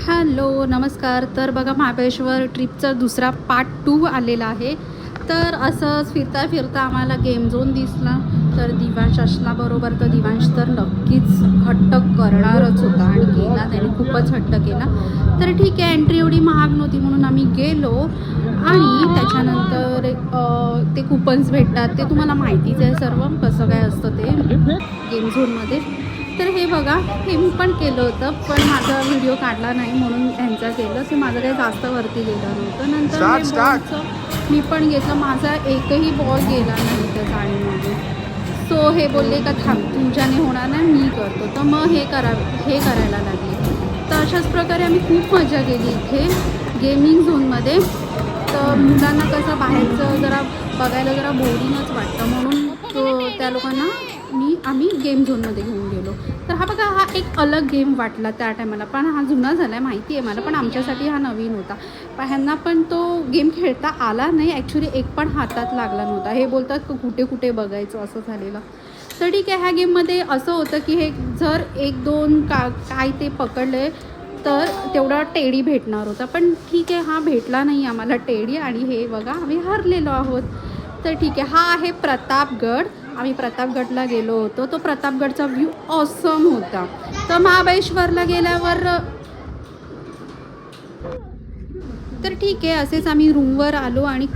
Hello नमस्कार. तर बघा महाबळेश्वर ट्रिपचा दुसरा पार्ट 2 आलेला आहे. तर असंच फिरता फिरता आम्हाला गेम झोन दिसला. तर दिवांश असल्याबरोबर तर दिवांश तर नक्कीच हट्ट करणारच होता आणि केला त्याने, खूपच हट्ट केला. तर ठीक आहे, एंट्री एवढी महाग नव्हती म्हणून आम्ही गेलो आणि त्याच्यानंतर ते कुपन्स भेटतात, ते तुम्हाला माहितीच आहे सर्व कसं काय असतं ते गेम झोनमध्ये. तर हे बघा, हे मी पण केलं होतं, पण माझा व्हिडिओ काढला नाही म्हणून त्यांचा केलं. ते माझं काही जास्त वरती गेलं नव्हतं. नंतर हे बॉलचं मी पण घेतलं, माझा एकही बॉल गेला नाही त्या जाळीमध्ये. सो हे बोलले का थांब, तुमच्याने होणार नाही, मी करतो. तर मग हे करायला लागले. तर अशाच प्रकारे आम्ही खूप मजा केली इथे गेमिंग झोनमध्ये. तर मुलांना कसं बाहेरचं जरा बघायला जरा बोरिंगच वाटतं, म्हणून त्या लोकांना आम्ही गेम झोनमध्ये घेऊन गेलो. तर हा बघा, हा एक अलग गेम वाटला त्या टायमाला, पण हा जुना झाला आहे माहिती आहे मला, पण आमच्यासाठी हा नवीन होता. पण ह्यांना पण तो गेम खेळता आला नाही ॲक्च्युली, एक पण हातात लागला नव्हता. हे बोलतात कुठे कुठे बघायचं असं झालेलं. तर ठीक आहे, ह्या गेममध्ये असं होतं की हे जर 1-2 काय ते पकडले तर तेवढा टेडी भेटणार होता, पण ठीक आहे, हा भेटला नाही आम्हाला टेडी आणि हे बघा आम्ही हरलेलो आहोत. तर ठीक आहे, हा आहे प्रतापगड. आम्ही प्रतापगडला गेलो होतो. तो प्रतापगडचा व्ह्यू ऑसम होता. तर महाबळेश्वरला गेल्यावर तर ठीक आहे, असेच आम्ही रूमवर आलो आणि